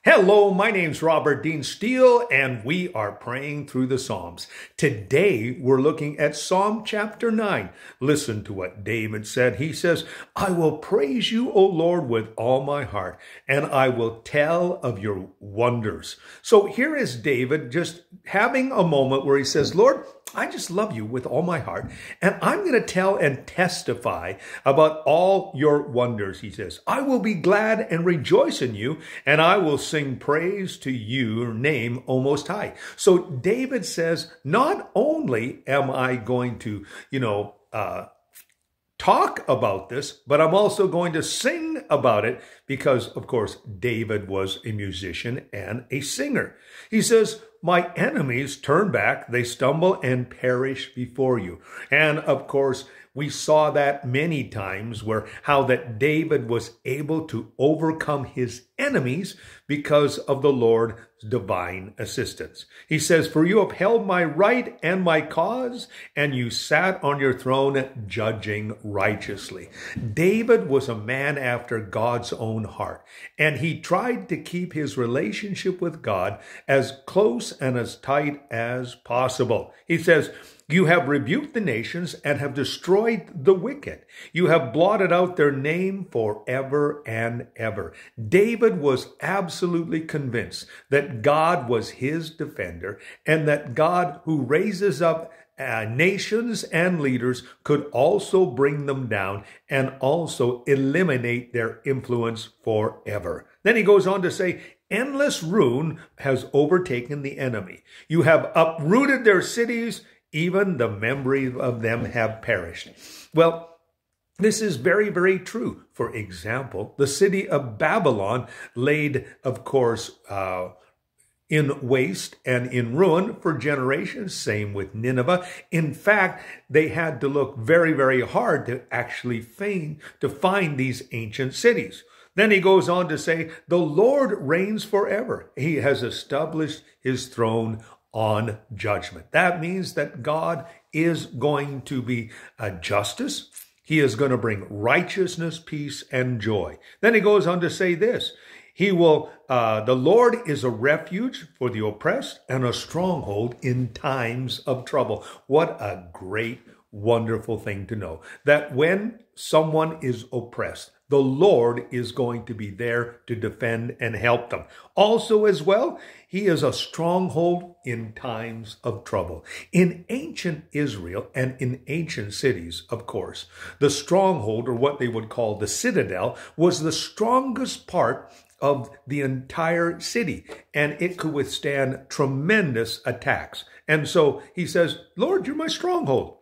Hello, my name's Robert Dean Steele, and we are praying through the Psalms. Today, we're looking at Psalm chapter 9. Listen to what David said. He says, I will praise you, O Lord, with all my heart, and I will tell of your wonders. So here is David just having a moment where he says, Lord, I just love you with all my heart, and I'm going to tell and testify about all your wonders, he says. I will be glad and rejoice in you, and I will sing praise to your name, O Most High. So David says, not only am I going to, talk about this, but I'm also going to sing about it because, of course, David was a musician and a singer. He says, my enemies turn back, they stumble and perish before you. And, of course, we saw that many times where how that David was able to overcome his enemies because of the Lord's divine assistance. He says, for you upheld my right and my cause, and you sat on your throne judging righteously. David was a man after God's own heart, and he tried to keep his relationship with God as close and as tight as possible. He says, you have rebuked the nations and have destroyed the wicked. You have blotted out their name forever and ever. David was absolutely convinced that God was his defender and that God, who raises up nations and leaders, could also bring them down and also eliminate their influence forever. Then he goes on to say, endless ruin has overtaken the enemy. You have uprooted their cities. Even the memory of them have perished. Well, this is very, very true. For example, the city of Babylon laid, of course, in waste and in ruin for generations. Same with Nineveh. In fact, they had to look very, very hard to actually find these ancient cities. Then he goes on to say, the Lord reigns forever. He has established his throne on judgment. That means that God is going to be a justice. He is going to bring righteousness, peace, and joy. Then he goes on to say this. The Lord is a refuge for the oppressed and a stronghold in times of trouble. What a great, wonderful thing to know. That when someone is oppressed, the Lord is going to be there to defend and help them. Also as well, he is a stronghold in times of trouble. In ancient Israel and in ancient cities, of course, the stronghold, or what they would call the citadel, was the strongest part of the entire city, and it could withstand tremendous attacks. And so he says, Lord, you're my stronghold.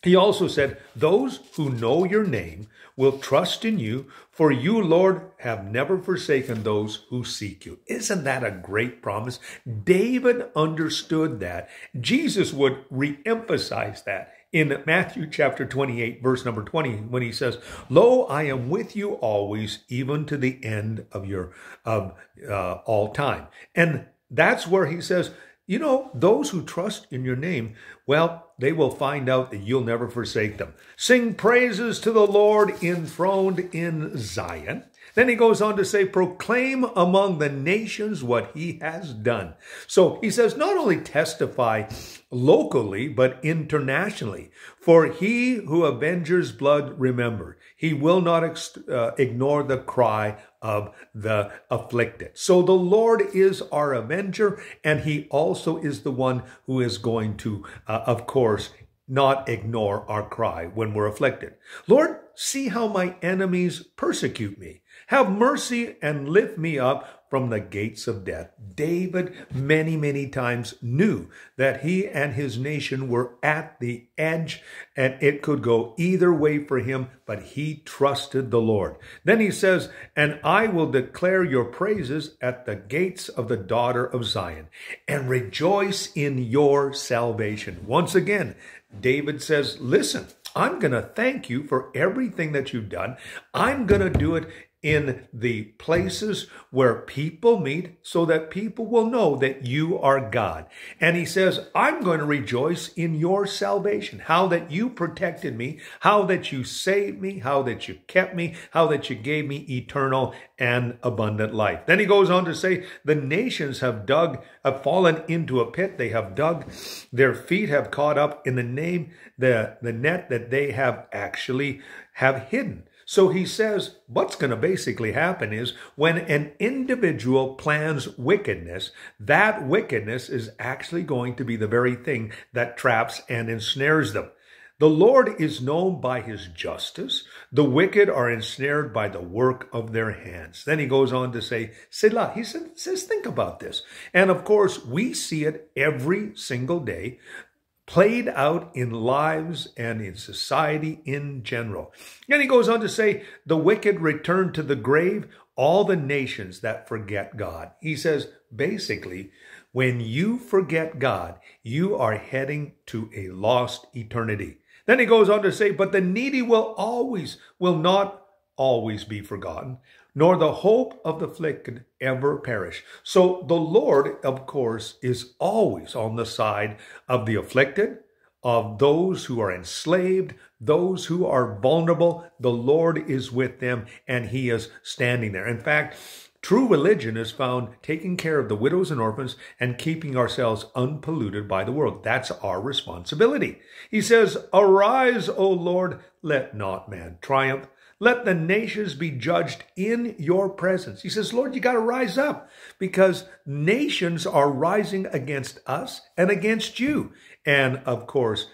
He also said, those who know your name will trust in you, for you, Lord, have never forsaken those who seek you. Isn't that a great promise? David understood that. Jesus would re-emphasize that in Matthew chapter 28, verse number 20, when he says, lo, I am with you always, even to the end of all time. And that's where he says, those who trust in your name, well, they will find out that you'll never forsake them. Sing praises to the Lord enthroned in Zion. Then he goes on to say, proclaim among the nations what he has done. So he says, not only testify locally, but internationally. For he who avenges blood, remember, he will not ignore the cry of the afflicted. So the Lord is our avenger, and he also is the one who is going to, of course, not ignore our cry when we're afflicted. Lord, see how my enemies persecute me. Have mercy and lift me up from the gates of death. David many, many times knew that he and his nation were at the edge and it could go either way for him, but he trusted the Lord. Then he says, and I will declare your praises at the gates of the daughter of Zion and rejoice in your salvation. Once again, David says, listen, I'm going to thank you for everything that you've done. I'm going to do it in the places where people meet so that people will know that you are God. And he says, I'm going to rejoice in your salvation, how that you protected me, how that you saved me, how that you kept me, how that you gave me eternal and abundant life. Then he goes on to say, the nations have fallen into a pit. They have dug, their feet have caught up in the net that they have actually have hidden. So he says, what's going to basically happen is when an individual plans wickedness, that wickedness is actually going to be the very thing that traps and ensnares them. The Lord is known by his justice. The wicked are ensnared by the work of their hands. Then he goes on to say, Selah. He says, think about this. And of course, we see it every single day, played out in lives and in society in general. And he goes on to say, the wicked return to the grave, all the nations that forget God. He says, basically, when you forget God, you are heading to a lost eternity. Then he goes on to say, but the needy will not always be forgotten, nor the hope of the afflicted ever perish. So the Lord, of course, is always on the side of the afflicted, of those who are enslaved, those who are vulnerable. The Lord is with them, and he is standing there. In fact, true religion is found taking care of the widows and orphans and keeping ourselves unpolluted by the world. That's our responsibility. He says, arise, O Lord, let not man triumph. Let the nations be judged in your presence. He says, Lord, you got to rise up because nations are rising against us and against you. And of course,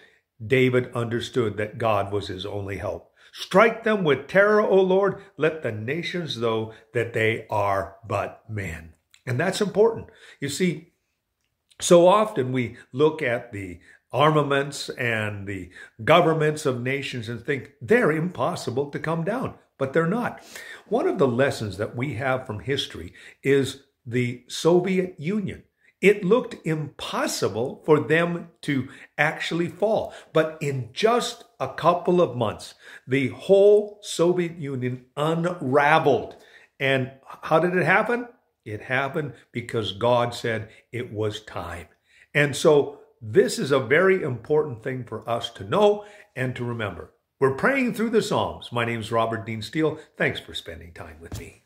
David understood that God was his only help. Strike them with terror, O Lord. Let the nations know that they are but men. And that's important. You see, so often we look at the armaments and the governments of nations and think they're impossible to come down, but they're not. One of the lessons that we have from history is the Soviet Union. It looked impossible for them to actually fall. But in just a couple of months, the whole Soviet Union unraveled. And how did it happen? It happened because God said it was time. And so this is a very important thing for us to know and to remember. We're praying through the Psalms. My name is Robert Dean Steele. Thanks for spending time with me.